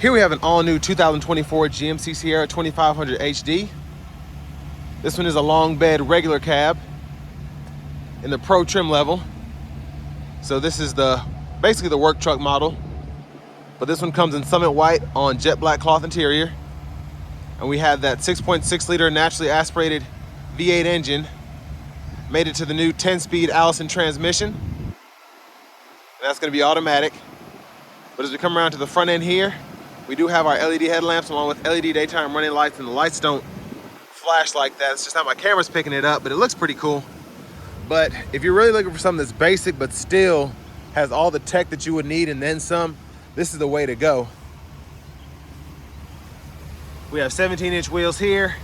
Here we have an all-new 2024 GMC Sierra 2500 HD. This one is a long bed regular cab in the Pro trim level. So this is basically the work truck model, but this one comes in Summit White on jet black cloth interior. And we have that 6.6 liter naturally aspirated V8 engine. Made it to the new 10-speed Allison transmission. And that's gonna be automatic. But as we come around to the front end here, we do have our LED headlamps along with LED daytime running lights, and the lights don't flash like that. It's just how my camera's picking it up, but it looks pretty cool. But if you're really looking for something that's basic but still has all the tech that you would need and then some, this is the way to go. We have 17-inch wheels here.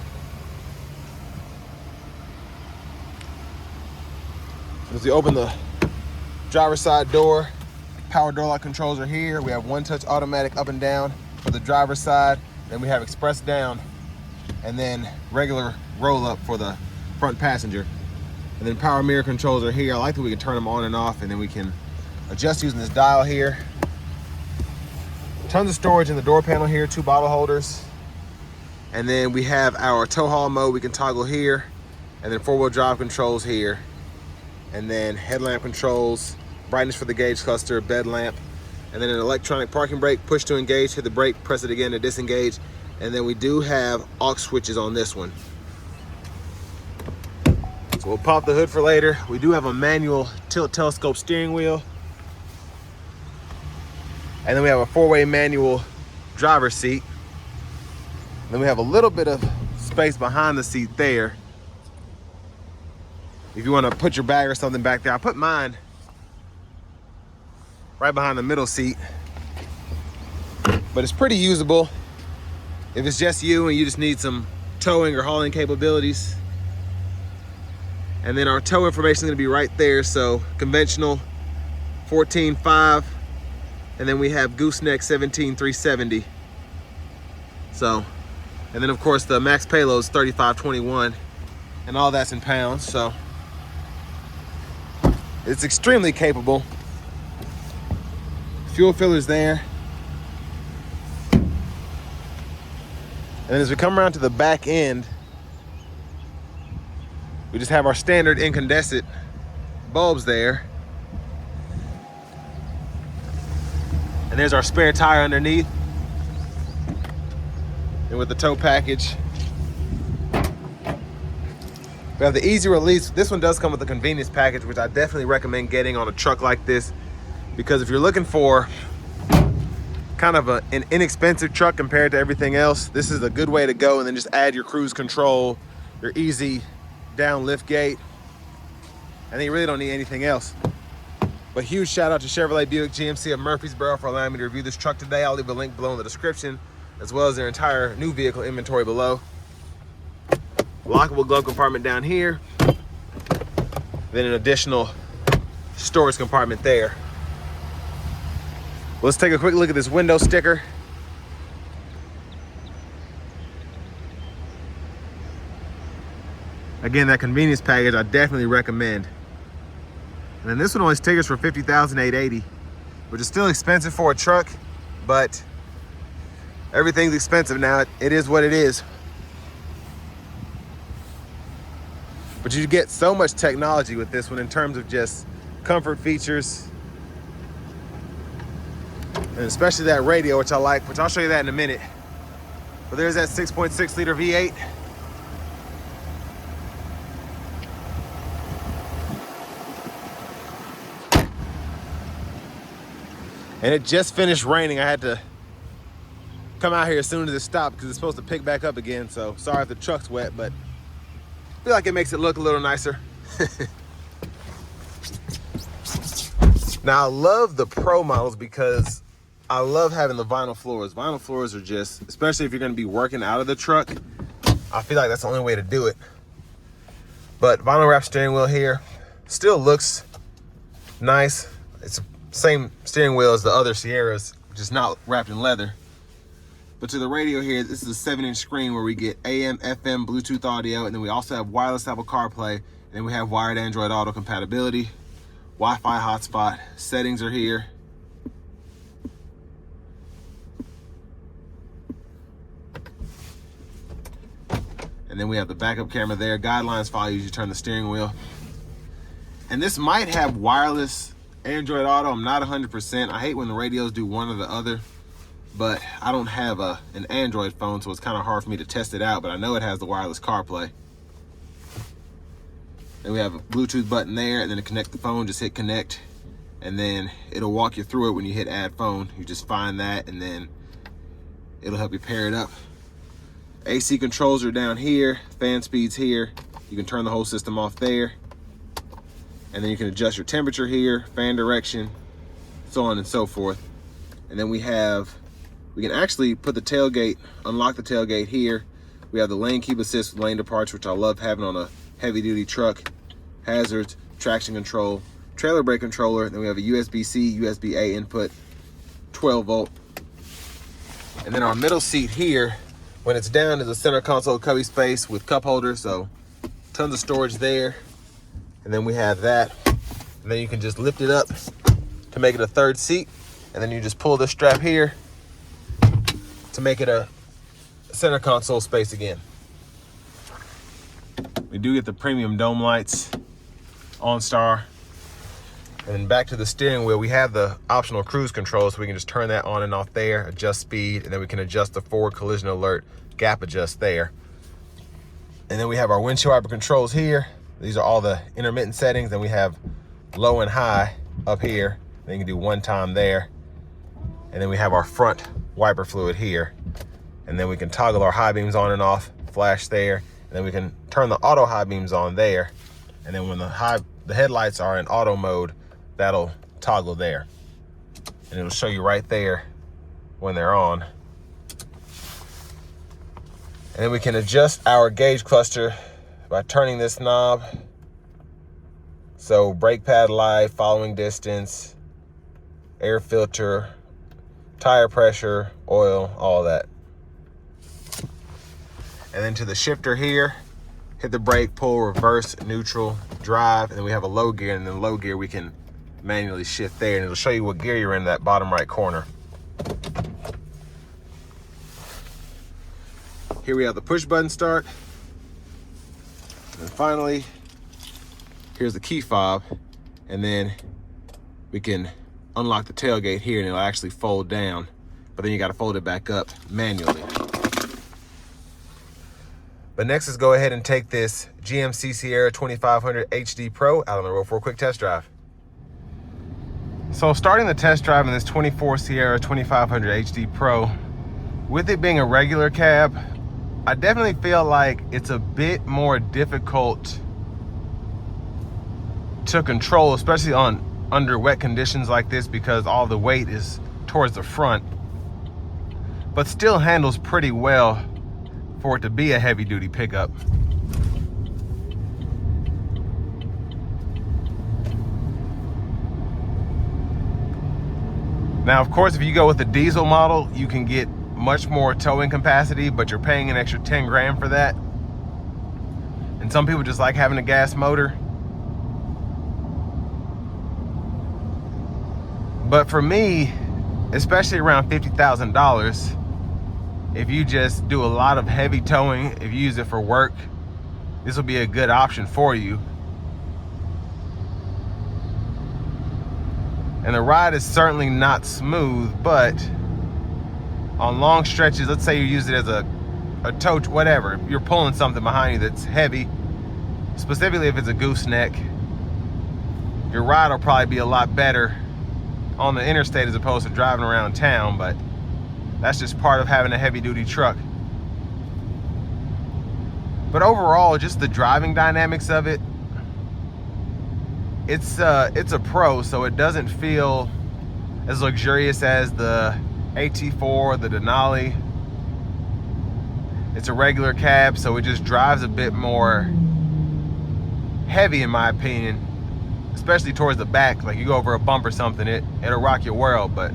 As we open the driver's side door, power door lock controls are here. We have one-touch automatic up and down for the driver's side. Then we have express down and then regular roll up for the front passenger. And then power mirror controls are here. I like that we can turn them on and off, and then we can adjust using this dial here. Tons of storage in the door panel here, 2 bottle holders. And then we have our tow haul mode we can toggle here, and then 4-wheel drive controls here. And then headlamp controls, brightness for the gauge cluster, bed lamp, and then an electronic parking brake, push to engage, hit the brake, press it again to disengage. And then we do have aux switches on this one. So we'll pop the hood for later. We do have a manual tilt telescope steering wheel. And then we have a 4-way manual driver's seat. Then we have a little bit of space behind the seat there. If you want to put your bag or something back there, I put mine right behind the middle seat. But it's pretty usable if it's just you and you just need some towing or hauling capabilities. And then our tow information is going to be right there. So conventional 14.5, and then we have gooseneck 17.370. So, and then of course the max payload is 35.21, and all that's in pounds. So it's extremely capable. Fuel filler's there. And then as we come around to the back end, we just have our standard incandescent bulbs there. And there's our spare tire underneath. And with the tow package, we have the easy release. This one does come with a convenience package, which I definitely recommend getting on a truck like this, because if you're looking for kind of an inexpensive truck compared to everything else, this is a good way to go. And then just add your cruise control, your easy down lift gate, and then you really don't need anything else. But huge shout out to Chevrolet Buick GMC of Murfreesboro for allowing me to review this truck today. I'll leave a link below in the description, as well as their entire new vehicle inventory below. Lockable glove compartment down here, then an additional storage compartment there. Let's take a quick look at this window sticker. Again, that convenience package I definitely recommend. And then this one only stickers for $50,880, which is still expensive for a truck, but everything's expensive now. It is what it is. But you get so much technology with this one in terms of just comfort features, and especially that radio, which I like, which I'll show you that in a minute. But there's that 6.6 liter V8. And it just finished raining. I had to come out here as soon as it stopped because it's supposed to pick back up again. So sorry if the truck's wet, but I feel like it makes it look a little nicer. Now I love the Pro models because I love having the vinyl floors. Vinyl floors are just, especially if you're gonna be working out of the truck, I feel like that's the only way to do it. But vinyl wrap steering wheel here still looks nice. It's same steering wheel as the other Sierras, just not wrapped in leather. But to the radio here, this is a 7-inch screen where we get AM, FM, Bluetooth audio, and then we also have wireless Apple CarPlay, and then we have wired Android Auto compatibility, Wi-Fi hotspot, settings are here. And then we have the backup camera there. Guidelines follow you as you turn the steering wheel. And this might have wireless Android Auto. I'm not 100%. I hate when the radios do one or the other, but I don't have an Android phone, so it's kind of hard for me to test it out, but I know it has the wireless CarPlay. Then we have a Bluetooth button there, and then to connect the phone, just hit connect, and then it'll walk you through it when you hit add phone. You just find that, and then it'll help you pair it up. AC controls are down here, fan speeds here. You can turn the whole system off there. And then you can adjust your temperature here, fan direction, so on and so forth. And then we can actually put the tailgate, unlock the tailgate here. We have the lane keep assist with lane departure, which I love having on a heavy duty truck. Hazards, traction control, trailer brake controller. Then we have a USB-C, USB-A input, 12 volt. And then our middle seat here, when it's down, is a center console cubby space with cup holder, so tons of storage there. And then we have that. And then you can just lift it up to make it a third seat. And then you just pull this strap here to make it a center console space again. We do get the premium dome lights, OnStar. And then back to the steering wheel, we have the optional cruise control, so we can just turn that on and off there, adjust speed, and then we can adjust the forward collision alert, gap adjust there. And then we have our windshield wiper controls here. These are all the intermittent settings. Then we have low and high up here. Then you can do one time there. And then we have our front wiper fluid here. And then we can toggle our high beams on and off, flash there. And then we can turn the auto high beams on there. And then when the headlights are in auto mode, that'll toggle there. And it'll show you right there when they're on. And then we can adjust our gauge cluster by turning this knob. So brake pad light, following distance, air filter, tire pressure, oil, all that. And then to the shifter here, hit the brake, pull, reverse, neutral, drive, and then we have a low gear, and then low gear we can manually shift there, and it'll show you what gear you're in that bottom right corner. Here we have the push button start. And finally, here's the key fob, and then we can unlock the tailgate here and it'll actually fold down, but then you got to fold it back up manually. But next, let's go ahead and take this GMC Sierra 2500 HD Pro out on the road for a quick test drive. So starting the test drive in this 24 Sierra 2500 HD Pro, with it being a regular cab, I definitely feel like it's a bit more difficult to control, especially under wet conditions like this, because all the weight is towards the front, but still handles pretty well for it to be a heavy duty pickup. Now, of course, if you go with the diesel model, you can get much more towing capacity, but you're paying an extra 10 grand for that. And some people just like having a gas motor. But for me, especially around $50,000, if you just do a lot of heavy towing, if you use it for work, this will be a good option for you. And the ride is certainly not smooth, but on long stretches, let's say you use it as a tow, whatever, if you're pulling something behind you that's heavy, specifically if it's a gooseneck, your ride will probably be a lot better on the interstate as opposed to driving around town. But that's just part of having a heavy duty truck. But overall, just the driving dynamics of it, it's a Pro, so it doesn't feel as luxurious as the AT4, the Denali. It's a regular cab, so it just drives a bit more heavy in my opinion, especially towards the back. Like you go over a bump or something, it'll rock your world. But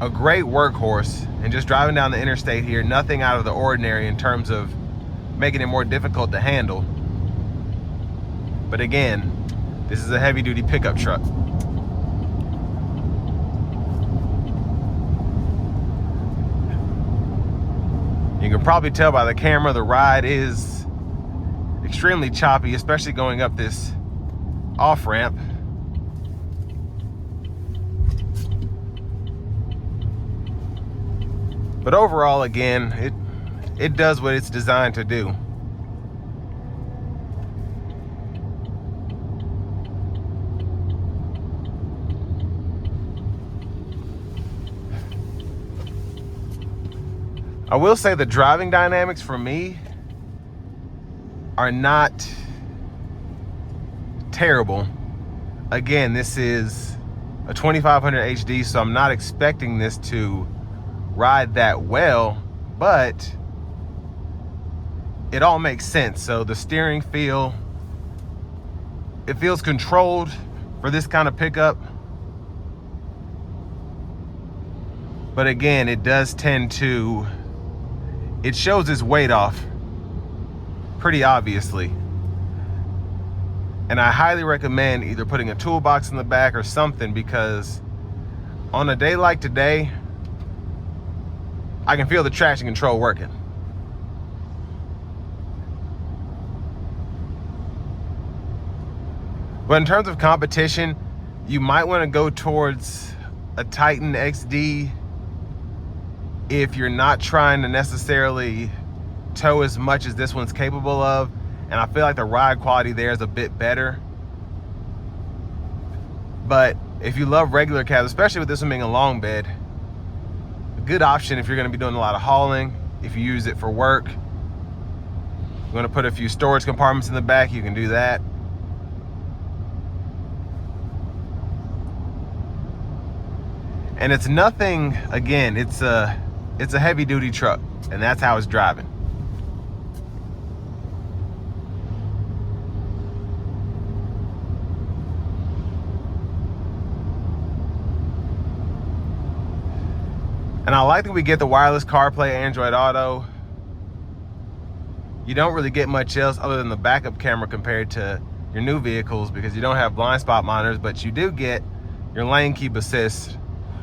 a great workhorse, and just driving down the interstate here, nothing out of the ordinary in terms of making it more difficult to handle. But again, this is a heavy duty pickup truck. You can probably tell by the camera the ride is extremely choppy, especially going up this off-ramp. But overall, again, it does what it's designed to do. I will say the driving dynamics for me are not terrible. Again, this is a 2500 HD, so I'm not expecting this to ride that well, but it all makes sense. So the steering feel, it feels controlled for this kind of pickup. But again, it does tend to, it shows its weight off pretty obviously. And I highly recommend either putting a toolbox in the back or something, because on a day like today, I can feel the traction control working. But in terms of competition, you might want to go towards a Titan XD if you're not trying to necessarily tow as much as this one's capable of. And I feel like the ride quality there is a bit better. But if you love regular cabs, especially with this one being a long bed, a good option if you're going to be doing a lot of hauling, if you use it for work. You want to put a few storage compartments in the back, you can do that. And it's nothing, again, it's a heavy duty truck, and that's how it's driving. And I like that we get the wireless CarPlay, Android Auto. You don't really get much else other than the backup camera compared to your new vehicles, because you don't have blind spot monitors, but you do get your lane keep assist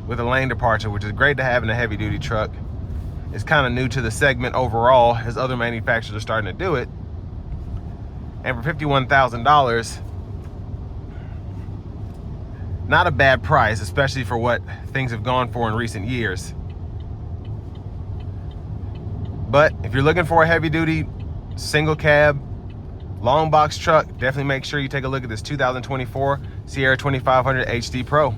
with a lane departure, which is great to have in a heavy duty truck. It's kind of new to the segment overall, as other manufacturers are starting to do it. And for $51,000, not a bad price, especially for what things have gone for in recent years. But if you're looking for a heavy duty, single cab, long box truck, definitely make sure you take a look at this 2024 Sierra 2500 HD Pro.